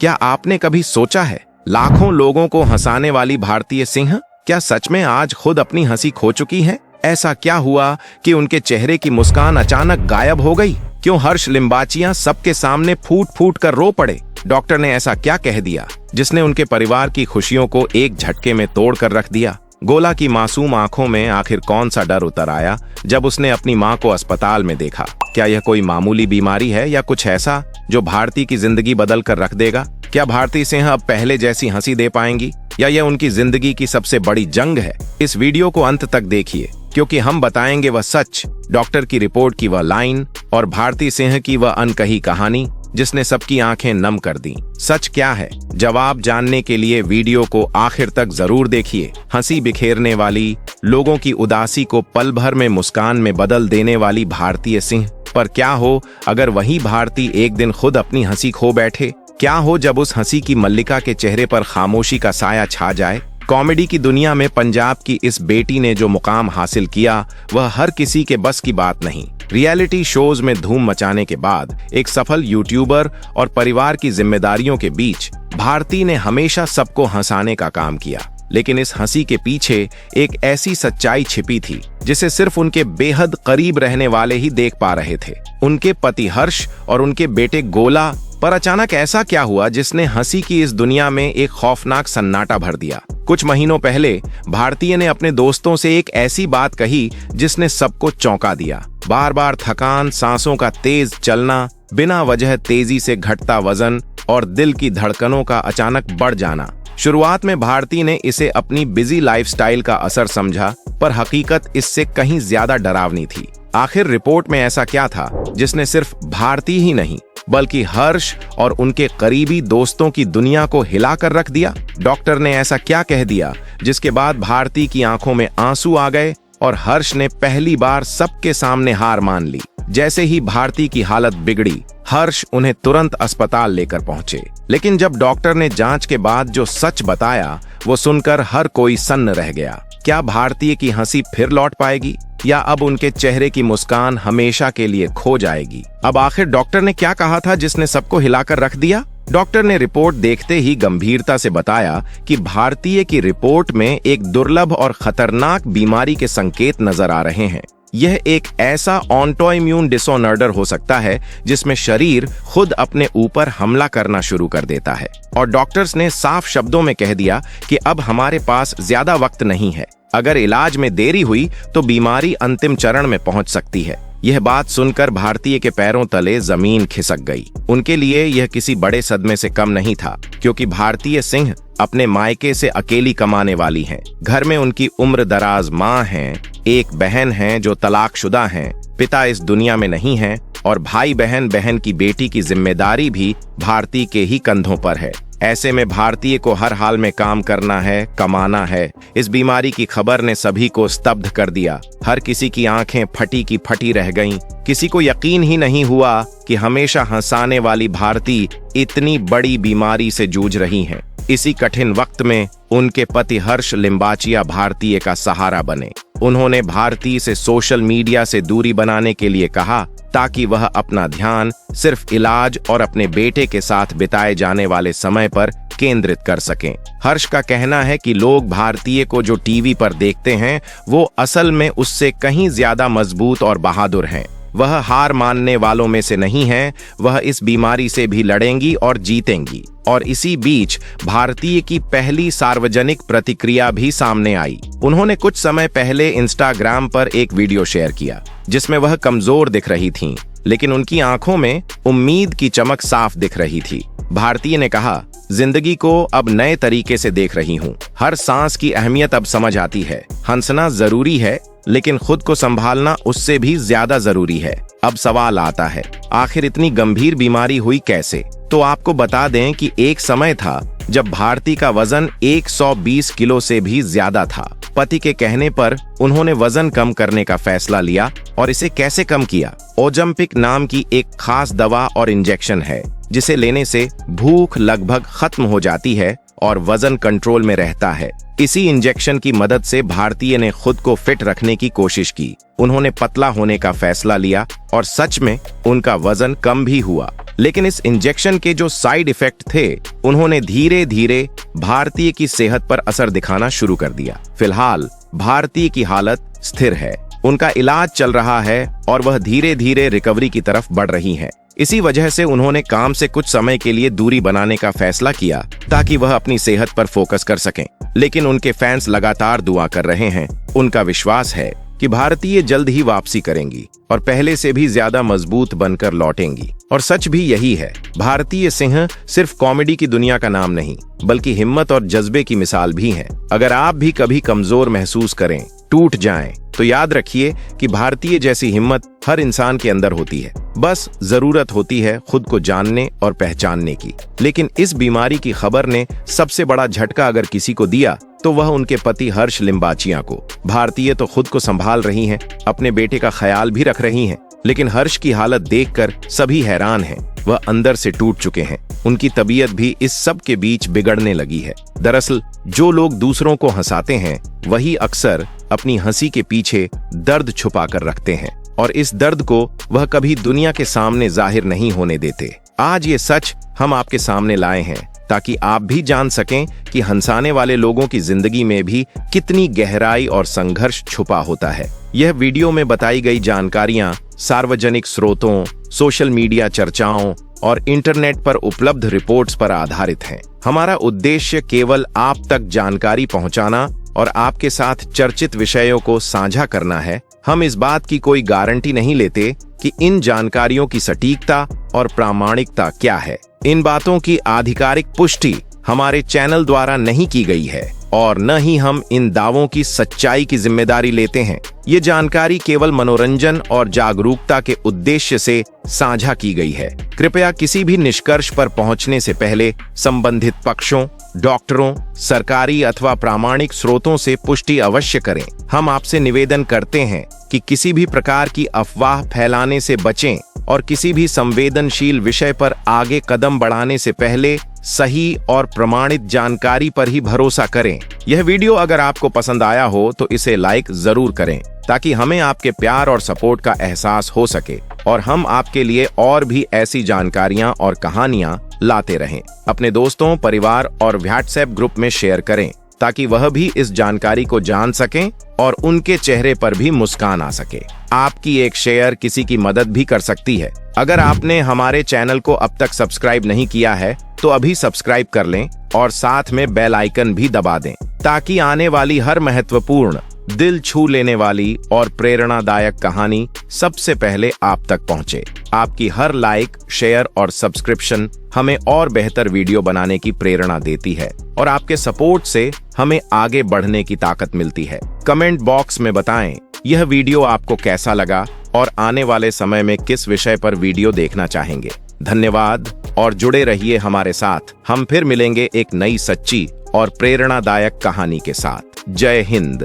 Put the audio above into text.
क्या आपने कभी सोचा है, लाखों लोगों को हंसाने वाली भारतीय सिंह क्या सच में आज खुद अपनी हंसी खो चुकी है? ऐसा क्या हुआ कि उनके चेहरे की मुस्कान अचानक गायब हो गई? क्यों हर्ष लिम्बाचिया सबके सामने फूट फूट कर रो पड़े? डॉक्टर ने ऐसा क्या कह दिया जिसने उनके परिवार की खुशियों को एक झटके में तोड़ कर रख दिया? गोला की मासूम आंखों में आखिर कौन सा डर उतर आया जब उसने अपनी मां को अस्पताल में देखा? क्या यह कोई मामूली बीमारी है या कुछ ऐसा जो भारती की जिंदगी बदल कर रख देगा? क्या भारती सिंह अब पहले जैसी हंसी दे पाएंगी या यह उनकी जिंदगी की सबसे बड़ी जंग है? इस वीडियो को अंत तक देखिए, क्योंकि हम बताएंगे वह सच, डॉक्टर की रिपोर्ट की वह लाइन और भारती सिंह की वह अनकही कहानी जिसने सबकी आंखें नम कर दी। सच क्या है? जवाब जानने के लिए वीडियो को आखिर तक जरूर देखिए। हंसी बिखेरने वाली, लोगों की उदासी को पल भर में मुस्कान में बदल देने वाली भारतीय सिंह पर क्या हो अगर वही भारती एक दिन खुद अपनी हंसी खो बैठे? क्या हो जब उस हंसी की मल्लिका के चेहरे पर खामोशी का साया छा जाए? कॉमेडी की दुनिया में पंजाब की इस बेटी ने जो मुकाम हासिल किया वह हर किसी के बस की बात नहीं। रियलिटी शोज में धूम मचाने के बाद एक सफल यूट्यूबर और परिवार की जिम्मेदारियों के बीच भारती ने हमेशा सबको हंसाने का काम किया। लेकिन इस हंसी के पीछे एक ऐसी सच्चाई छिपी थी जिसे सिर्फ उनके बेहद करीब रहने वाले ही देख पा रहे थे। उनके पति हर्ष और उनके बेटे गोला पर अचानक ऐसा क्या हुआ जिसने हंसी की इस दुनिया में एक खौफनाक सन्नाटा भर दिया? कुछ महीनों पहले भारतीय ने अपने दोस्तों से एक ऐसी बात कही जिसने सबको चौंका दिया। बार बार थकान, सांसों का तेज चलना, बिना वजह तेजी से घटता वजन और दिल की धड़कनों का अचानक बढ़ जाना। शुरुआत में भारती ने इसे अपनी बिजी लाइफस्टाइल का असर समझा, पर हकीकत इससे कहीं ज्यादा डरावनी थी। आखिर रिपोर्ट में ऐसा क्या था जिसने सिर्फ भारती ही नहीं बल्कि हर्ष और उनके करीबी दोस्तों की दुनिया को हिलाकर रख दिया? डॉक्टर ने ऐसा क्या कह दिया जिसके बाद भारती की आंखों में आंसू आ गए और हर्ष ने पहली बार सबके सामने हार मान ली? जैसे ही भारती की हालत बिगड़ी, हर्ष उन्हें तुरंत अस्पताल लेकर पहुंचे। लेकिन जब डॉक्टर ने जांच के बाद जो सच बताया वो सुनकर हर कोई सन्न रह गया। क्या भारतीय की हंसी फिर लौट पाएगी या अब उनके चेहरे की मुस्कान हमेशा के लिए खो जाएगी? अब आखिर डॉक्टर ने क्या कहा था जिसने सबको हिलाकर रख दिया? डॉक्टर ने रिपोर्ट देखते ही गंभीरता से बताया कि भारतीय की रिपोर्ट में एक दुर्लभ और खतरनाक बीमारी के संकेत नजर आ रहे हैं। यह एक ऐसा ऑटोइम्यून डिसऑर्डर हो सकता है जिसमें शरीर खुद अपने ऊपर हमला करना शुरू कर देता है। और डॉक्टर्स ने साफ शब्दों में कह दिया कि अब हमारे पास ज्यादा वक्त नहीं है। अगर इलाज में देरी हुई तो बीमारी अंतिम चरण में पहुंच सकती है। यह बात सुनकर भारतीय के पैरों तले जमीन खिसक गई। उनके लिए यह किसी बड़े सदमे से कम नहीं था, क्योंकि भारतीय सिंह अपने मायके से अकेली कमाने वाली हैं। घर में उनकी उम्र दराज माँ हैं, एक बहन है जो तलाकशुदा हैं, पिता इस दुनिया में नहीं है और भाई बहन की बेटी की जिम्मेदारी भी भारती के ही कंधों पर है। ऐसे में भारतीय को हर हाल में काम करना है, कमाना है। इस बीमारी की खबर ने सभी को स्तब्ध कर दिया। हर किसी की आंखें फटी की फटी रह गईं। किसी को यकीन ही नहीं हुआ कि हमेशा हंसाने वाली भारती इतनी बड़ी बीमारी से जूझ रही हैं। इसी कठिन वक्त में उनके पति हर्ष लिम्बाचिया भारतीय का सहारा बने। उन्होंने भारती से सोशल मीडिया से दूरी बनाने के लिए कहा ताकि वह अपना ध्यान सिर्फ इलाज और अपने बेटे के साथ बिताए जाने वाले समय पर केंद्रित कर सकें। हर्ष का कहना है कि लोग भारतीय को जो टीवी पर देखते हैं वो असल में उससे कहीं ज्यादा मजबूत और बहादुर हैं। वह हार मानने वालों में से नहीं है, वह इस बीमारी से भी लड़ेंगी और जीतेंगी। और इसी बीच भारतीय की पहली सार्वजनिक प्रतिक्रिया भी सामने आई। उन्होंने कुछ समय पहले इंस्टाग्राम पर एक वीडियो शेयर किया जिसमें वह कमजोर दिख रही थीं, लेकिन उनकी आंखों में उम्मीद की चमक साफ दिख रही थी। भारतीय ने कहा, जिंदगी को अब नए तरीके से देख रही हूँ। हर सांस की अहमियत अब समझ आती है। हंसना जरूरी है, लेकिन खुद को संभालना उससे भी ज्यादा जरूरी है। अब सवाल आता है, आखिर इतनी गंभीर बीमारी हुई कैसे? तो आपको बता दें कि एक समय था जब भारती का वजन 120 किलो से भी ज्यादा था। पति के कहने पर उन्होंने वजन कम करने का फैसला लिया। और इसे कैसे कम किया? ओजम्पिक नाम की एक खास दवा और इंजेक्शन है जिसे लेने से भूख लगभग खत्म हो जाती है और वजन कंट्रोल में रहता है। इसी इंजेक्शन की मदद से भारतीय ने खुद को फिट रखने की कोशिश की। उन्होंने पतला होने का फैसला लिया और सच में उनका वजन कम भी हुआ। लेकिन इस इंजेक्शन के जो साइड इफेक्ट थे, उन्होंने धीरे धीरे भारतीय की सेहत पर असर दिखाना शुरू कर दिया। फिलहाल भारतीय की हालत स्थिर है, उनका इलाज चल रहा है और वह धीरे धीरे रिकवरी की तरफ बढ़ रही हैं। इसी वजह से उन्होंने काम से कुछ समय के लिए दूरी बनाने का फैसला किया ताकि वह अपनी सेहत पर फोकस कर सकें। लेकिन उनके फैंस लगातार दुआ कर रहे हैं। उनका विश्वास है कि भारतीय जल्द ही वापसी करेंगी और पहले से भी ज्यादा मजबूत बनकर लौटेंगी। और सच भी यही है। भारतीय सिंह सिर्फ कॉमेडी की दुनिया का नाम नहीं, बल्कि हिम्मत और जज्बे की मिसाल भी है। अगर आप भी कभी कमजोर महसूस करें, टूट जाएं, तो याद रखिए कि भारतीय जैसी हिम्मत हर इंसान के अंदर होती है। बस जरूरत होती है खुद को जानने और पहचानने की। लेकिन इस बीमारी की खबर ने सबसे बड़ा झटका अगर किसी को दिया तो वह उनके पति हर्ष लिम्बाचिया को। भारतीय तो खुद को संभाल रही हैं, अपने बेटे का ख्याल भी रख रही हैं, लेकिन हर्ष की हालत देखकर सभी हैरान हैं। वह अंदर से टूट चुके हैं। उनकी तबीयत भी इस सब के बीच बिगड़ने लगी है। दरअसल जो लोग दूसरों को हंसाते हैं, वही अक्सर अपनी हंसी के पीछे दर्द छुपा कर रखते हैं और इस दर्द को वह कभी दुनिया के सामने जाहिर नहीं होने देते। आज ये सच हम आपके सामने लाए हैं ताकि आप भी जान सकें कि हंसाने वाले लोगों की जिंदगी में भी कितनी गहराई और संघर्ष छुपा होता है। यह वीडियो में बताई गई जानकारियां सार्वजनिक स्रोतों, सोशल मीडिया चर्चाओं और इंटरनेट पर उपलब्ध रिपोर्ट्स पर आधारित हैं। हमारा उद्देश्य केवल आप तक जानकारी पहुंचाना और आपके साथ चर्चित विषयों को साझा करना है। हम इस बात की कोई गारंटी नहीं लेते कि इन जानकारियों की सटीकता और प्रामाणिकता क्या है। इन बातों की आधिकारिक पुष्टि हमारे चैनल द्वारा नहीं की गई है और न ही हम इन दावों की सच्चाई की जिम्मेदारी लेते हैं। ये जानकारी केवल मनोरंजन और जागरूकता के उद्देश्य से साझा की गई है। कृपया किसी भी निष्कर्ष पर पहुंचने से पहले संबंधित पक्षों, डॉक्टरों, सरकारी अथवा प्रामाणिक स्रोतों से पुष्टि अवश्य करें। हम आपसे निवेदन करते हैं कि किसी भी प्रकार की अफवाह फैलाने से बचें और किसी भी संवेदनशील विषय पर आगे कदम बढ़ाने से पहले सही और प्रमाणित जानकारी पर ही भरोसा करें। यह वीडियो अगर आपको पसंद आया हो तो इसे लाइक जरूर करें ताकि हमें आपके प्यार और सपोर्ट का एहसास हो सके और हम आपके लिए और भी ऐसी जानकारियां और कहानियां लाते रहें। अपने दोस्तों, परिवार और व्हाट्सएप ग्रुप में शेयर करें ताकि वह भी इस जानकारी को जान सकें और उनके चेहरे पर भी मुस्कान आ सके। आपकी एक शेयर किसी की मदद भी कर सकती है। अगर आपने हमारे चैनल को अब तक सब्सक्राइब नहीं किया है तो अभी सब्सक्राइब कर लें और साथ में बेल आइकन भी दबा दें ताकि आने वाली हर महत्वपूर्ण, दिल छू लेने वाली और प्रेरणादायक कहानी सबसे पहले आप तक पहुंचे। आपकी हर लाइक, शेयर और सब्सक्रिप्शन हमें और बेहतर वीडियो बनाने की प्रेरणा देती है और आपके सपोर्ट से हमें आगे बढ़ने की ताकत मिलती है। कमेंट बॉक्स में बताएं यह वीडियो आपको कैसा लगा और आने वाले समय में किस विषय पर वीडियो देखना चाहेंगे। धन्यवाद और जुड़े रहिए हमारे साथ। हम फिर मिलेंगे एक नई सच्ची और प्रेरणादायक कहानी के साथ। जय हिंद।